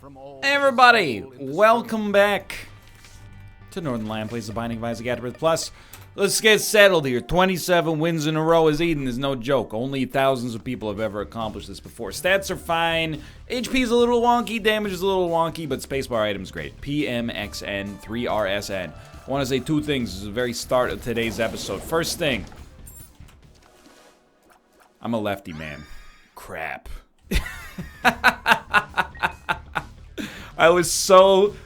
Hey everybody, welcome back to Northernlion Plays the Binding of Isaac AFTERBIRTH Plus. Let's get settled here. 27 wins in a row as Eden is no joke. Only thousands of people have ever accomplished this before. Stats are fine. HP is a little wonky. Damage is a little wonky, but spacebar item's great. PMXN 3RSN. I want to say two things. This is the very start of today's episode. First thing. I'm a lefty man. Crap. I was so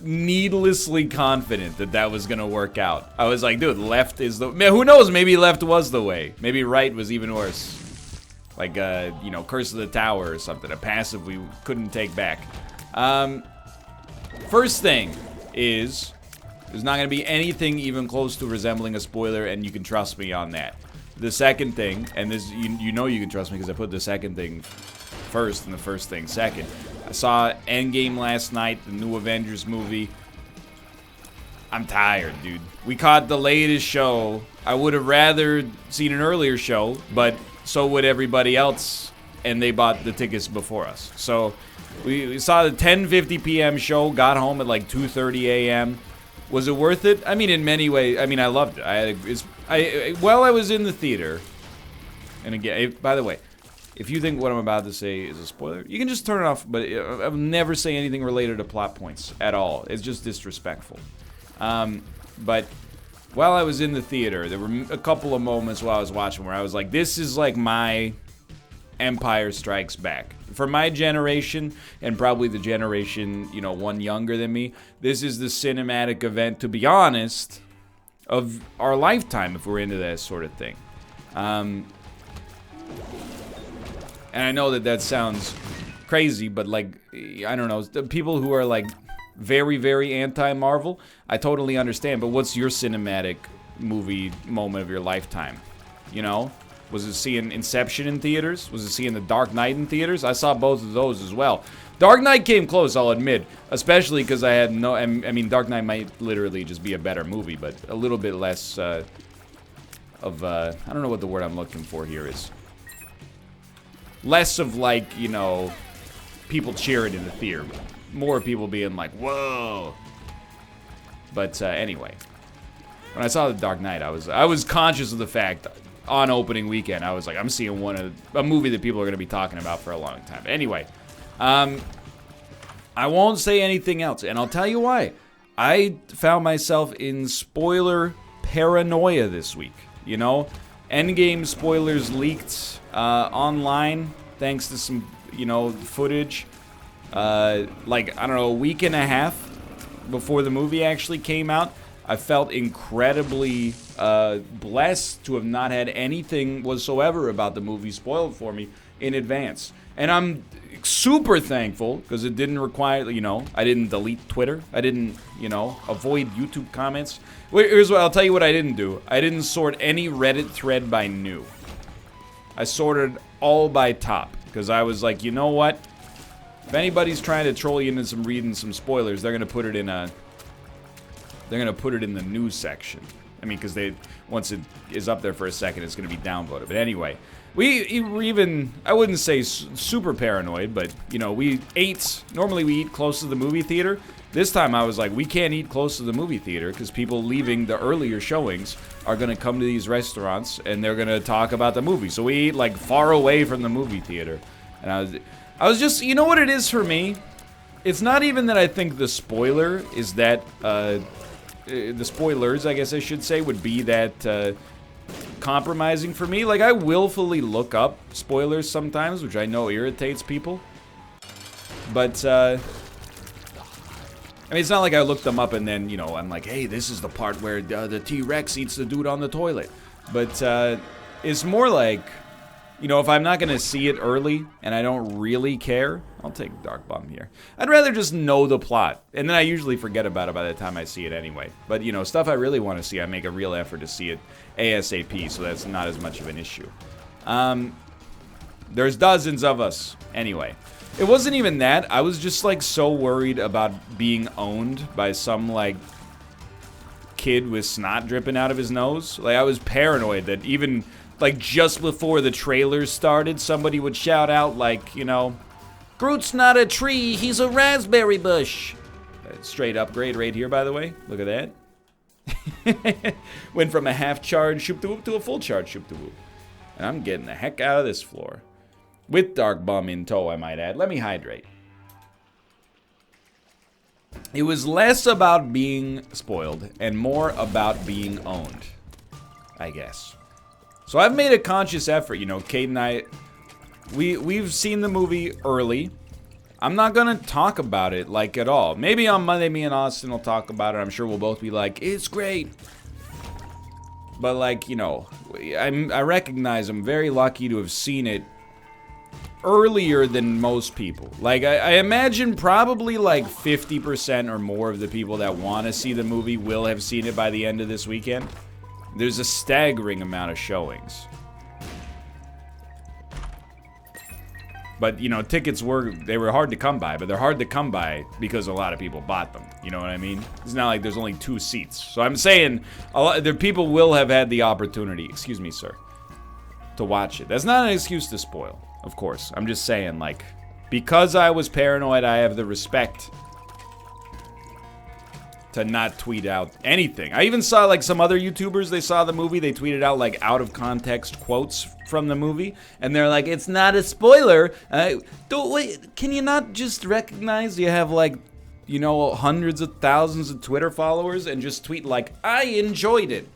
needlessly confident that that was gonna work out. I was like, dude, left is the... Man, who knows? Maybe left was the way. Maybe right was even worse. Like, you know, Curse of the Tower or something. A passive we couldn't take back. First thing is, there's not gonna be anything even close to resembling a spoiler, and you can trust me on that. The second thing, and this, you know you can trust me because I put the second thing first and the first thing second. I saw Endgame last night, the new Avengers movie. I'm tired, dude. We caught the latest show. I would have rather seen an earlier show, but so would everybody else, and they bought the tickets before us. So we saw the 10:50 p.m. show, got home at like 2:30 a.m. Was it worth it? I mean, in many ways. I mean, I loved it. While I was in the theater, and again, by the way, if you think what I'm about to say is a spoiler, you can just turn it off, but I'll never say anything related to plot points at all. It's just disrespectful. But while I was in the theater, there were a couple of moments while I was watching where I was like, this is like my Empire Strikes Back. For my generation, and probably the generation, you know, one younger than me, this is the cinematic event, to be honest, of our lifetime, if we're into that sort of thing. And I know that that sounds crazy, but like, I don't know, the people who are like very, very anti-Marvel, I totally understand, but what's your cinematic movie moment of your lifetime? You know? Was it seeing Inception in theaters? Was it seeing The Dark Knight in theaters? I saw both of those as well. Dark Knight came close, I'll admit, especially because I had no, I mean, Dark Knight might literally just be a better movie, but a little bit less I don't know what the word I'm looking for here is. Less of like, you know, people cheering in the theater. More people being like, whoa. But anyway, when I saw The Dark Knight, I was conscious of the fact on opening weekend, I was like, I'm seeing a movie that people are going to be talking about for a long time. Anyway, I won't say anything else, and I'll tell you why. I found myself in spoiler paranoia this week. You know, Endgame spoilers leaked online thanks to some, you know, footage. Like, I don't know, a week and a half before the movie actually came out. I felt incredibly blessed to have not had anything whatsoever about the movie spoiled for me in advance. And I'm super thankful because it didn't require, you know, I didn't delete Twitter. I didn't, you know, avoid YouTube comments. Here's what I'll tell you what I didn't do. I didn't sort any Reddit thread by new. I sorted all by top because I was like, you know what? If anybody's trying to troll you into reading some spoilers, they're gonna put it in the news section. I mean, because once it is up there for a second, it's going to be downvoted. But anyway, we even, I wouldn't say super paranoid, but, you know, normally we eat close to the movie theater. This time I was like, we can't eat close to the movie theater because people leaving the earlier showings are going to come to these restaurants and they're going to talk about the movie. So we eat like far away from the movie theater. And I was just, you know what it is for me? It's not even that I think the spoiler is that, the spoilers, I guess I should say, would be that compromising for me. Like, I willfully look up spoilers sometimes, which I know irritates people. But, I mean, it's not like I look them up and then, you know, I'm like, hey, this is the part where the T-Rex eats the dude on the toilet. But, it's more like, you know, if I'm not going to see it early and I don't really care, I'll take Dark Bomb here. I'd rather just know the plot. And then I usually forget about it by the time I see it anyway. But, you know, stuff I really want to see, I make a real effort to see it ASAP, so that's not as much of an issue. There's dozens of us. Anyway, it wasn't even that. I was just, like, so worried about being owned by some, like, kid with snot dripping out of his nose. Like, I was paranoid that even, like, just before the trailers started, somebody would shout out, like, you know, Groot's not a tree, he's a raspberry bush. Straight upgrade right here, by the way. Look at that. Went from a half charge shoop de whoop to a full charge shoop de whoop. And I'm getting the heck out of this floor. With Dark Bum in tow, I might add. Let me hydrate. It was less about being spoiled and more about being owned, I guess. So I've made a conscious effort, you know, Kate and I, we've seen the movie early. I'm not gonna talk about it, like, at all. Maybe on Monday, me and Austin will talk about it. I'm sure we'll both be like, it's great. But, like, you know, I recognize I'm very lucky to have seen it earlier than most people. Like, I imagine probably like 50% or more of the people that want to see the movie will have seen it by the end of this weekend. There's a staggering amount of showings. But, you know, tickets were hard to come by, but they're hard to come by because a lot of people bought them. You know what I mean? It's not like there's only 2 seats. So I'm saying the people will have had the opportunity, excuse me, sir, to watch it. That's not an excuse to spoil, of course. I'm just saying, like, because I was paranoid, I have the respect to not tweet out anything. I even saw, like, some other YouTubers, they saw the movie, they tweeted out, like, out of context quotes from the movie, and they're like, it's not a spoiler. Wait, can you not just recognize you have, like, you know, hundreds of thousands of Twitter followers and just tweet, like, I enjoyed it?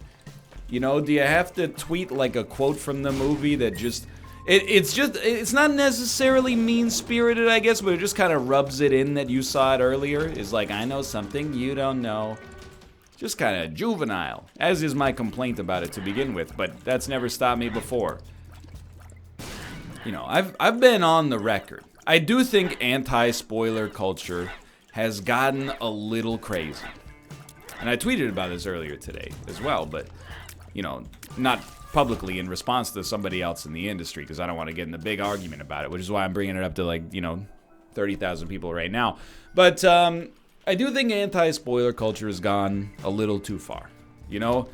You know, do you have to tweet, like, a quote from the movie that just... It's not necessarily mean-spirited, I guess, but it just kind of rubs it in that you saw it earlier. It's like, I know something you don't know. Just kind of juvenile, as is my complaint about it to begin with, but that's never stopped me before. You know, I've been on the record. I do think anti-spoiler culture has gotten a little crazy. And I tweeted about this earlier today as well, but, you know, not publicly in response to somebody else in the industry, because I don't want to get in a big argument about it, which is why I'm bringing it up to, like, you know, 30,000 people right now. But I do think anti-spoiler culture has gone a little too far. You know,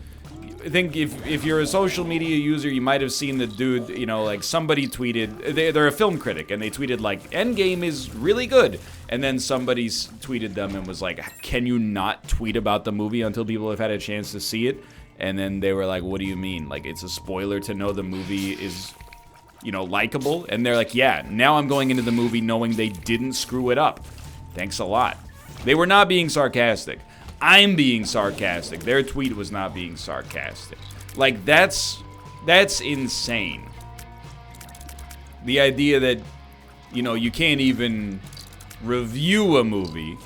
I think if you're a social media user, you might have seen the dude, you know, like, somebody tweeted, they're a film critic, and they tweeted, like, Endgame is really good. And then somebody tweeted them and was like, can you not tweet about the movie until people have had a chance to see it? And then they were like, what do you mean? Like, it's a spoiler to know the movie is, you know, likable? And they're like, yeah, now I'm going into the movie knowing they didn't screw it up. Thanks a lot. They were not being sarcastic. I'm being sarcastic. Their tweet was not being sarcastic. Like, that's insane. The idea that, you know, you can't even review a movie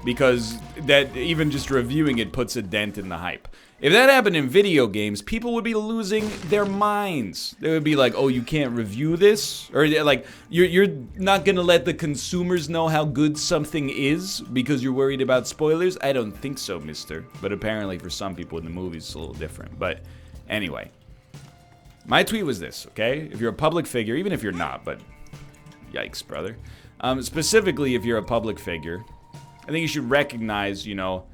because that even just reviewing it puts a dent in the hype. If that happened in video games, people would be losing their minds. They would be like, oh, you can't review this? Or like, you're not gonna let the consumers know how good something is because you're worried about spoilers? I don't think so, mister. But apparently for some people in the movies it's a little different. But anyway, my tweet was this, okay? If you're a public figure, even if you're not, but yikes, brother. Specifically, if you're a public figure, I think you should recognize, you know,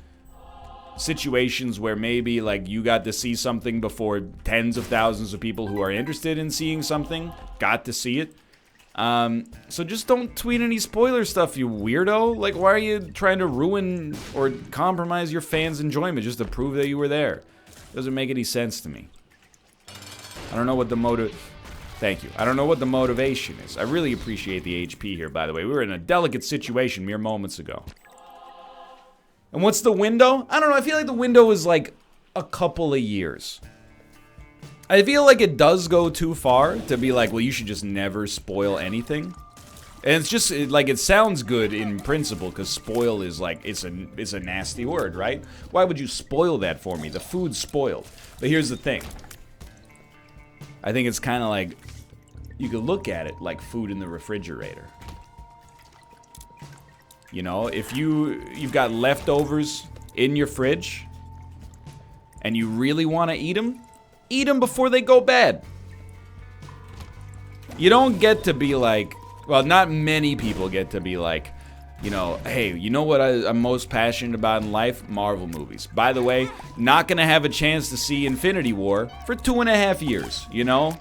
situations where maybe, like, you got to see something before tens of thousands of people who are interested in seeing something got to see it. So just don't tweet any spoiler stuff, you weirdo. Like, why are you trying to ruin or compromise your fans' enjoyment just to prove that you were there? Doesn't make any sense to me. I don't know what the motive... Thank you. I don't know what the motivation is. I really appreciate the HP here, by the way. We were in a delicate situation mere moments ago. And what's the window? I don't know. I feel like the window is like a couple of years. I feel like it does go too far to be like, well, you should just never spoil anything. And it's just like, it sounds good in principle because spoil is like, it's a nasty word, right? Why would you spoil that for me? The food's spoiled. But here's the thing. I think it's kind of like, you could look at it like food in the refrigerator. You know, if you've got leftovers in your fridge and you really want to eat them before they go bad. You don't get to be like, well, not many people get to be like, you know, hey, you know what I'm most passionate about in life? Marvel movies. By the way, not going to have a chance to see Infinity War for 2.5 years, you know?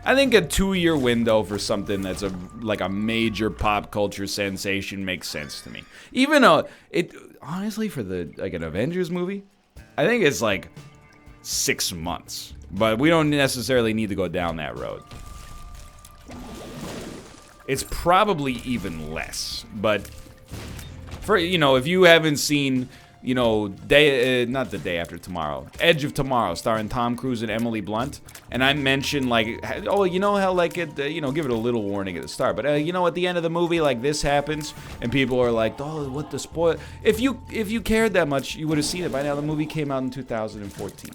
I think a 2-year window for something that's like a major pop culture sensation makes sense to me. Even honestly, for like an Avengers movie, I think it's like 6 months. But we don't necessarily need to go down that road. It's probably even less. But for if you haven't seen, not the Day After Tomorrow, Edge of Tomorrow, starring Tom Cruise and Emily Blunt, and I mentioned like, oh, you know how like it, give it a little warning at the start, but at the end of the movie, like this happens, and people are like, oh, what the spoil? If you cared that much, you would have seen it by now. The movie came out in 2014,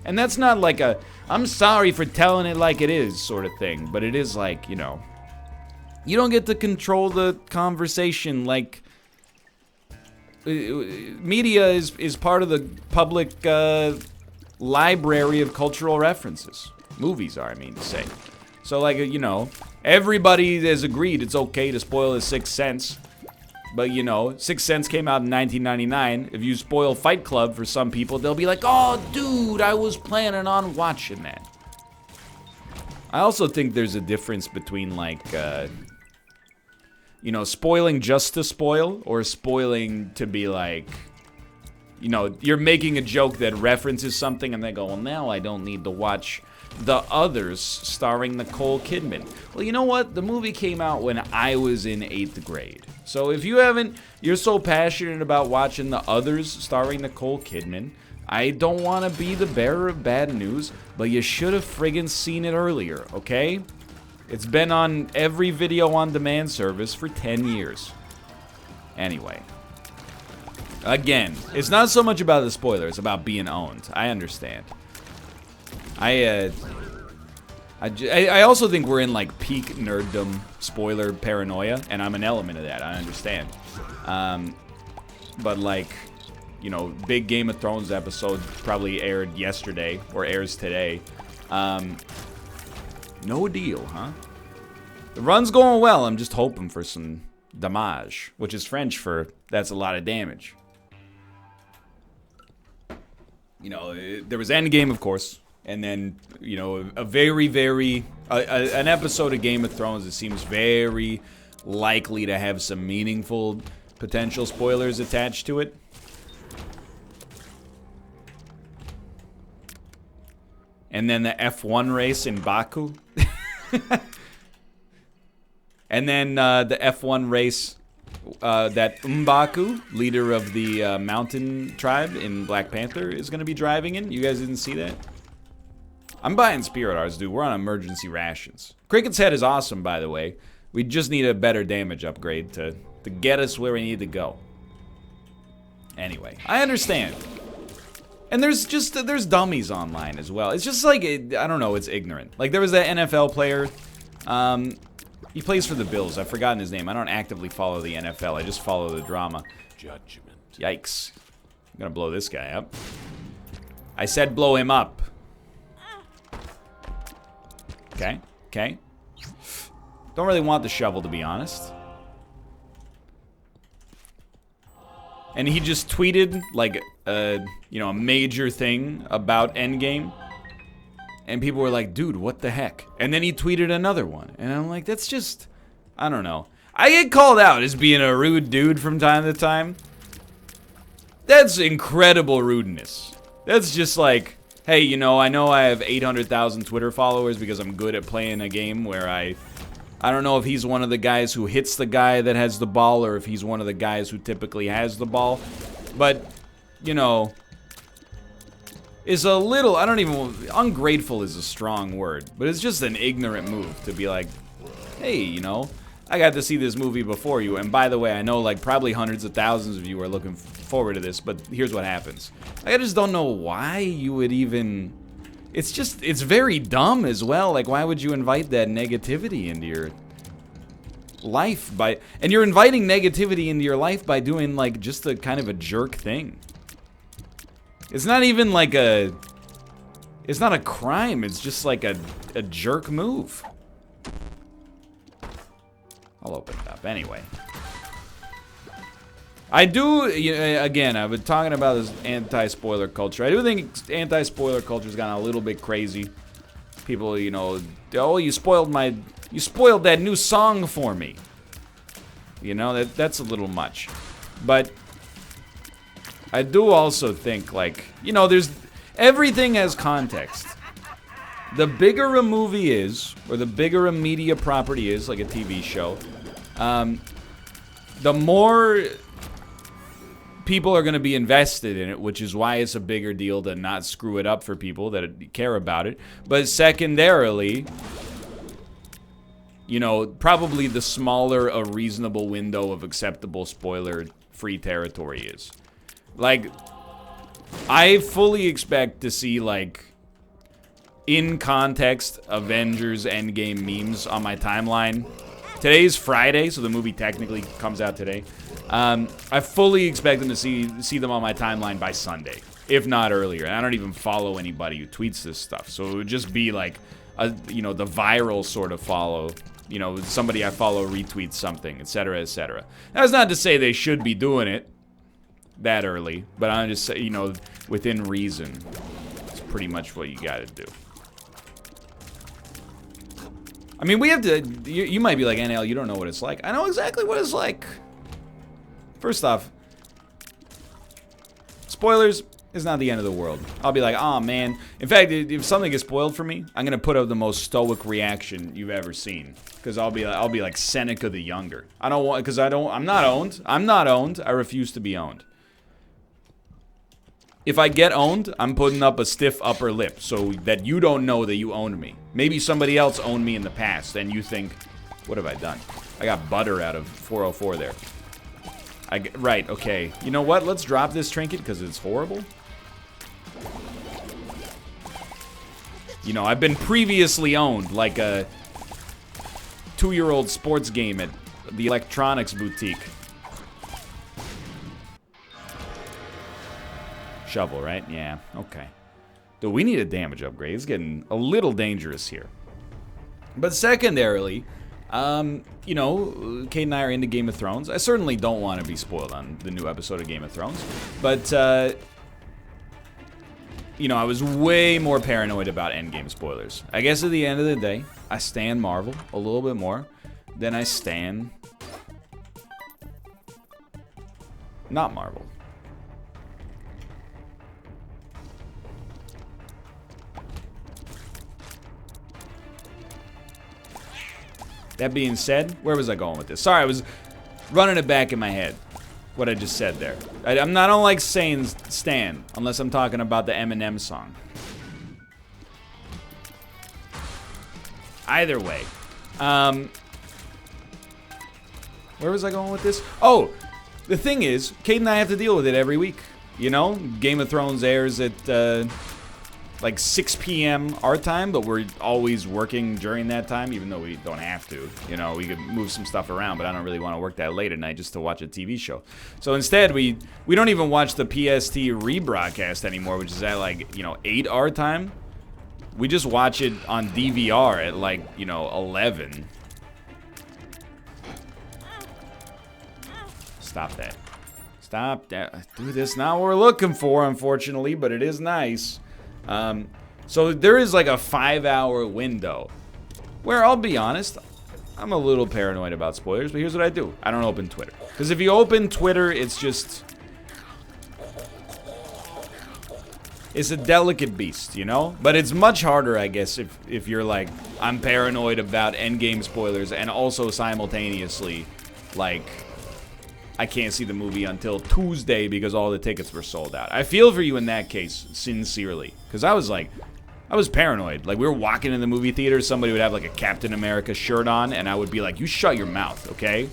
and that's not like a I'm sorry for telling it like it is sort of thing, but it is like you don't get to control the conversation like. Media is part of the public library of cultural references. Movies are, I mean to say. So, like, everybody has agreed it's okay to spoil The Sixth Sense. But, Sixth Sense came out in 1999. If you spoil Fight Club for some people, they'll be like, oh, dude, I was planning on watching that. I also think there's a difference between, like, spoiling just to spoil, or spoiling to be like, you're making a joke that references something, and they go, well, now I don't need to watch The Others starring Nicole Kidman. Well, you know what? The movie came out when I was in 8th grade. So if you're so passionate about watching The Others starring Nicole Kidman, I don't want to be the bearer of bad news, but you should have friggin' seen it earlier, okay? It's been on every video on demand service for 10 years. Anyway. Again, it's not so much about the spoiler, it's about being owned. I understand. I also think we're in like peak nerddom spoiler paranoia, and I'm an element of that, I understand. But like, big Game of Thrones episode probably aired yesterday, or airs today. No deal, huh? The run's going well. I'm just hoping for some damage, which is French for that's a lot of damage. There was Endgame, of course, and then, a very, very... an episode of Game of Thrones that seems very likely to have some meaningful potential spoilers attached to it. And then the F1 race in Baku. And then the F1 race that M'Baku, leader of the mountain tribe in Black Panther, is going to be driving in. You guys didn't see that? I'm buying Spirit Ours, dude. We're on emergency rations. Cricket's Head is awesome, by the way. We just need a better damage upgrade to get us where we need to go. Anyway, I understand. And there's dummies online as well. It's just like, I don't know, it's ignorant. Like, there was that NFL player, he plays for the Bills. I've forgotten his name. I don't actively follow the NFL. I just follow the drama. Judgment. Yikes. I'm gonna blow this guy up. I said blow him up. Okay, okay. Don't really want the shovel, to be honest. And he just tweeted, like, a major thing about Endgame. And people were like, dude, what the heck? And then he tweeted another one. And I'm like, that's just, I don't know. I get called out as being a rude dude from time to time. That's incredible rudeness. That's just like, hey, I know I have 800,000 Twitter followers because I'm good at playing a game where I don't know if he's one of the guys who hits the guy that has the ball or if he's one of the guys who typically has the ball. But, is a little, ungrateful is a strong word, but it's just an ignorant move to be like, hey, I got to see this movie before you, and by the way, I know like probably hundreds of thousands of you are looking forward to this, but here's what happens. I just don't know why you would even, it's very dumb as well. Like, why would you invite that negativity into your life and you're inviting negativity into your life by doing like just a kind of a jerk thing. It's not even like it's not a crime, it's just like a jerk move. I'll open it up anyway. I do, again, I've been talking about this anti-spoiler culture. I do think anti-spoiler culture's gotten a little bit crazy. People, you know, oh, you spoiled that new song for me. You know, that's a little much. But I do also think, like, you know, everything has context. The bigger a movie is, or the bigger a media property is, like a TV show, the more people are going to be invested in it, which is why it's a bigger deal to not screw it up for people that care about it. But secondarily, you know, probably the smaller a reasonable window of acceptable spoiler-free territory is. Like, I fully expect to see, like, in context Avengers Endgame memes on my timeline. Today's Friday, so the movie technically comes out today. I fully expect them to see them on my timeline by Sunday, if not earlier. And I don't even follow anybody who tweets this stuff, so it would just be like, you know, the viral sort of follow. You know, somebody I follow retweets something, etc., etc. That's not to say they should be doing it that early, but I'm just saying, you know, within reason, it's pretty much what you got to do. I mean, we have to. You might be like, NL, you don't know what it's like. I know exactly what it's like. First off, spoilers is not the end of the world. I'll be like, oh man. In fact, if something gets spoiled for me, I'm gonna put up the most stoic reaction you've ever seen. Because I'll be like Seneca the Younger. I don't want, because I'm not owned. I'm not owned. I refuse to be owned. If I get owned, I'm putting up a stiff upper lip so that you don't know that you owned me. Maybe somebody else owned me in the past, and you think, what have I done? I got butter out of 404 there. Right, okay. You know what? Let's drop this trinket because it's horrible. You know, I've been previously owned like a 2-year-old sports game at the electronics boutique. Shovel, right? Yeah, okay. Dude, we need a damage upgrade. It's getting a little dangerous here. But secondarily, you know, Kate and I are into Game of Thrones. I certainly don't want to be spoiled on the new episode of Game of Thrones. But, you know, I was way more paranoid about Endgame spoilers. I guess at the end of the day, I stan Marvel a little bit more than I stan not Marvel. That being said, where was I going with this? Sorry, I was running it back in my head, what I just said there. I don't like saying Stan, unless I'm talking about the Eminem song. Either way. Where was I going with this? Oh, the thing is, Kate and I have to deal with it every week. You know, Game of Thrones airs at, like 6 p.m. our time, but we're always working during that time, even though we don't have to. You know, we could move some stuff around, but I don't really want to work that late at night just to watch a TV show. So instead, we don't even watch the PST rebroadcast anymore, which is at like, you know, 8 our time. We just watch it on DVR at like, you know, 11. Stop that. Stop that. Dude, that's not what we're looking for, unfortunately, but it is nice. So there is like a 5-hour window where, I'll be honest, I'm a little paranoid about spoilers, but here's what I do. I don't open Twitter. Because if you open Twitter, it's a delicate beast, you know? But it's much harder, I guess, if you're like, I'm paranoid about Endgame spoilers and also simultaneously, like, I can't see the movie until Tuesday because all the tickets were sold out. I feel for you in that case, sincerely. Because I was paranoid. Like, we were walking in the movie theater, somebody would have like a Captain America shirt on, and I would be like, you shut your mouth, okay?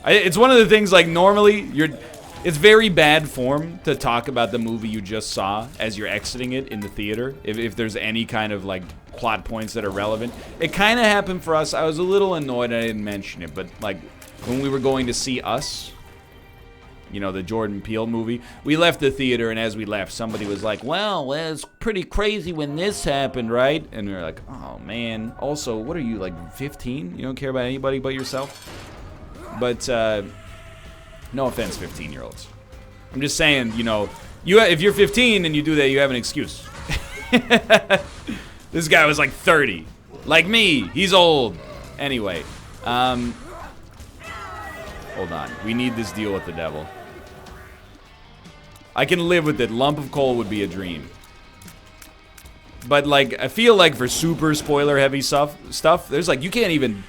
It's one of the things, like, normally, it's very bad form to talk about the movie you just saw as you're exiting it in the theater, if there's any kind of, like, plot points that are relevant. It kind of happened for us. I was a little annoyed I didn't mention it, but, like, when we were going to see Us, you know, the Jordan Peele movie, we left the theater, and as we left, somebody was like, well, it's pretty crazy when this happened, right? And we were like, oh, man. Also, what are you, like, 15? You don't care about anybody but yourself? But, no offense, 15-year-olds. I'm just saying, you know, if you're 15 and you do that, you have an excuse. This guy was like 30. Like me. He's old. Anyway. Hold on. We need this deal with the devil. I can live with it. Lump of coal would be a dream. But, like, I feel like for super spoiler-heavy stuff, there's, like, you can't even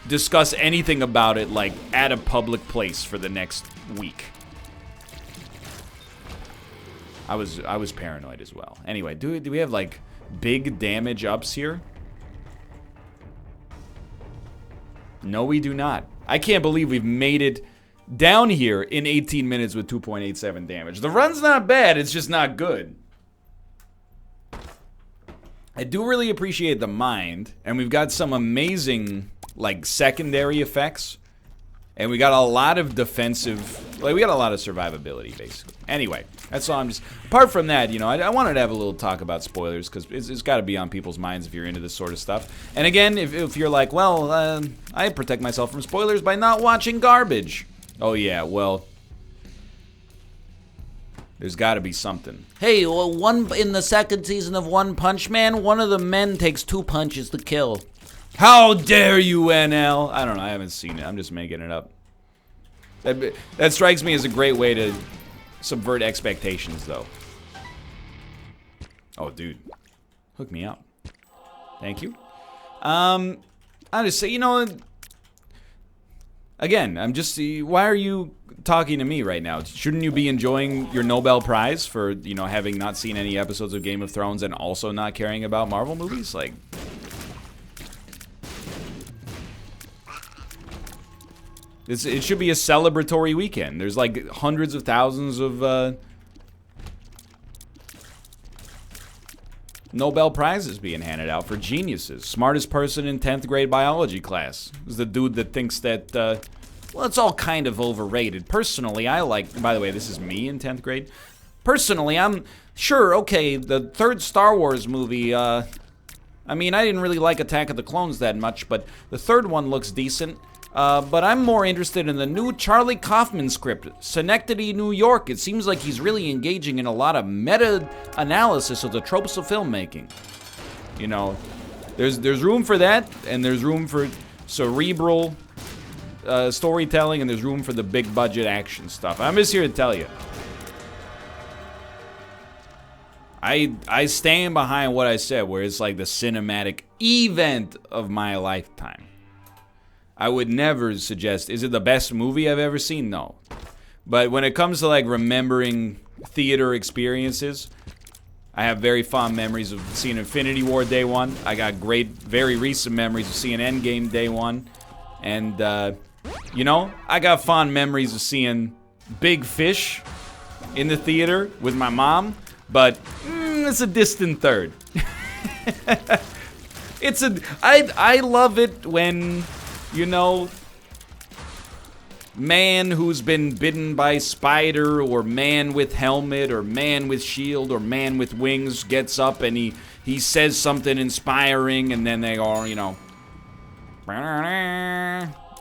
discuss anything about it, like, at a public place for the next week. I was paranoid as well. Anyway, do we have, like, big damage ups here? No, we do not. I can't believe we've made it down here in 18 minutes with 2.87 damage. The run's not bad, it's just not good. I do really appreciate the mind, and we've got some amazing, like, secondary effects. And we got a lot of defensive, like, we got a lot of survivability, basically. Anyway, that's all I'm just, apart from that, you know, I wanted to have a little talk about spoilers, because it's got to be on people's minds if you're into this sort of stuff. And again, if you're like, well, I protect myself from spoilers by not watching garbage. Oh yeah, well, there's got to be something. Hey, well, in the second season of One Punch Man, one of the men takes 2 punches to kill. How dare you, NL? I don't know, I haven't seen it. I'm just making it up. That strikes me as a great way to subvert expectations, though. Oh, dude. Hook me up. Thank you. I just say, you know, again, I'm just, why are you talking to me right now? Shouldn't you be enjoying your Nobel Prize for, you know, having not seen any episodes of Game of Thrones and also not caring about Marvel movies? Like, it should be a celebratory weekend. There's like hundreds of thousands of Nobel Prizes being handed out for geniuses. Smartest person in 10th grade biology class is the dude that thinks that, well, it's all kind of overrated. Personally, I like, by the way, this is me in 10th grade. Personally, I'm sure, okay, the third Star Wars movie, I mean, I didn't really like Attack of the Clones that much, but the third one looks decent. But I'm more interested in the new Charlie Kaufman script, Schenectady, New York. It seems like he's really engaging in a lot of meta-analysis of the tropes of filmmaking. You know, there's room for that, and there's room for cerebral storytelling, and there's room for the big-budget action stuff. I'm just here to tell you. I stand behind what I said, where it's like the cinematic event of my lifetime. I would never suggest, is it the best movie I've ever seen? No. But when it comes to, like, remembering theater experiences, I have very fond memories of seeing Infinity War day one. I got great, very recent memories of seeing Endgame day one. And, you know, I got fond memories of seeing Big Fish in the theater with my mom. But, it's a distant third. I love it when, you know, man who's been bitten by spider, or man with helmet, or man with shield, or man with wings gets up and he says something inspiring, and then they all, you know.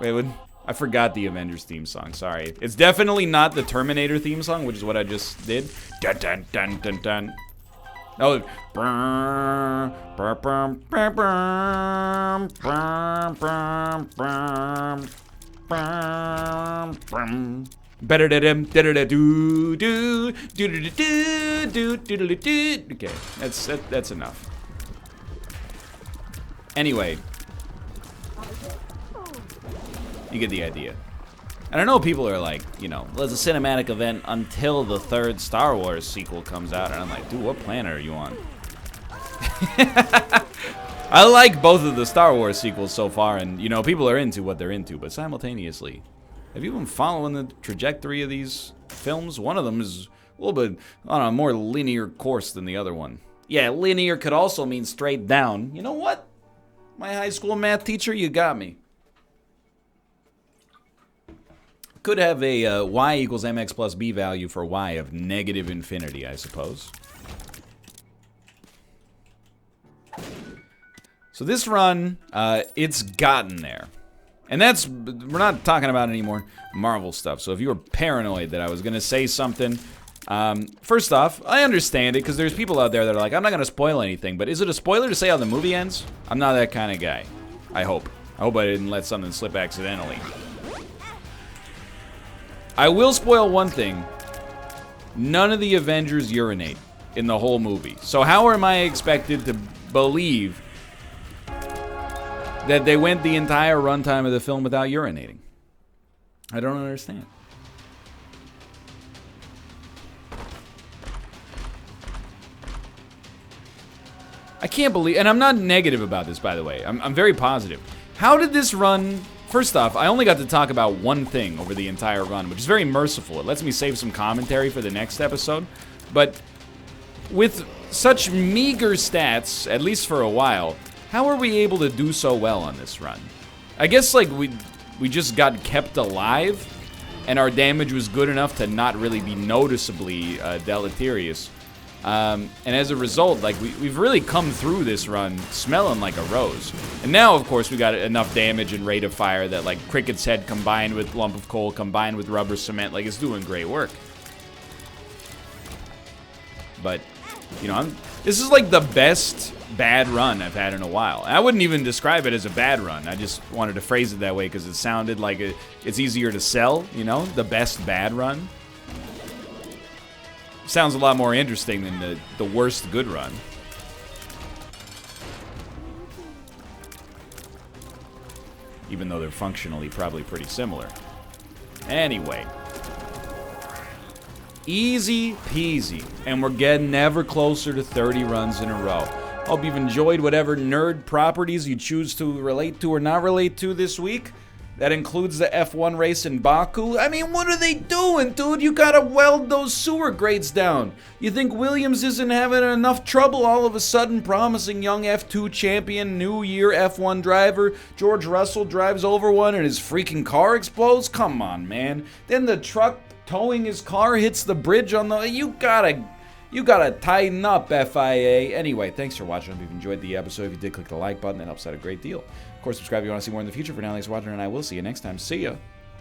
Wait, I forgot the Avengers theme song, sorry. It's definitely not the Terminator theme song, which is what I just did. Dun dun dun dun dun. Oh, okay, that's enough. Anyway, you get the idea. And I know people are like, you know, well, it's a cinematic event until the third Star Wars sequel comes out. And I'm like, dude, what planet are you on? I like both of the Star Wars sequels so far. And, you know, people are into what they're into. But simultaneously, have you been following the trajectory of these films? One of them is a little bit on a more linear course than the other one. Yeah, linear could also mean straight down. You know what? My high school math teacher, you got me. Could have a y equals mx plus b value for y of negative infinity, I suppose. So this run, it's gotten there. And that's, we're not talking about any more Marvel stuff. So if you were paranoid that I was going to say something First off, I understand it because there's people out there that are like, I'm not going to spoil anything, but is it a spoiler to say how the movie ends? I'm not that kind of guy. I hope. I hope I didn't let something slip accidentally. I will spoil one thing. None of the Avengers urinate in the whole movie. So how am I expected to believe that they went the entire runtime of the film without urinating? I don't understand. I can't believe, and I'm not negative about this, by the way. I'm very positive. How did this run? First off, I only got to talk about one thing over the entire run, which is very merciful. It lets me save some commentary for the next episode. But with such meager stats, at least for a while, how are we able to do so well on this run? I guess, like, we just got kept alive, and our damage was good enough to not really be noticeably deleterious. And as a result, like, we've really come through this run smelling like a rose. And now, of course, we got enough damage and rate of fire that, like, Cricket's Head combined with Lump of Coal combined with Rubber Cement, like, it's doing great work. But, you know, this is, like, the best bad run I've had in a while. And I wouldn't even describe it as a bad run. I just wanted to phrase it that way because it sounded like it's easier to sell, you know, the best bad run. Sounds a lot more interesting than the worst good run. Even though they're functionally probably pretty similar. Anyway. Easy peasy. And we're getting ever closer to 30 runs in a row. Hope you've enjoyed whatever nerd properties you choose to relate to or not relate to this week. That includes the F1 race in Baku. I mean, what are they doing, dude? You gotta weld those sewer grates down. You think Williams isn't having enough trouble all of a sudden promising young F2 champion, new year F1 driver George Russell drives over one and his freaking car explodes? Come on, man. Then the truck towing his car hits the bridge on the... You gotta tighten up, FIA. Anyway, thanks for watching. I hope you've enjoyed the episode. If you did, click the like button. That helps out a great deal. Of course, subscribe if you want to see more in the future. For now, thanks for watching, and I will see you next time. See ya.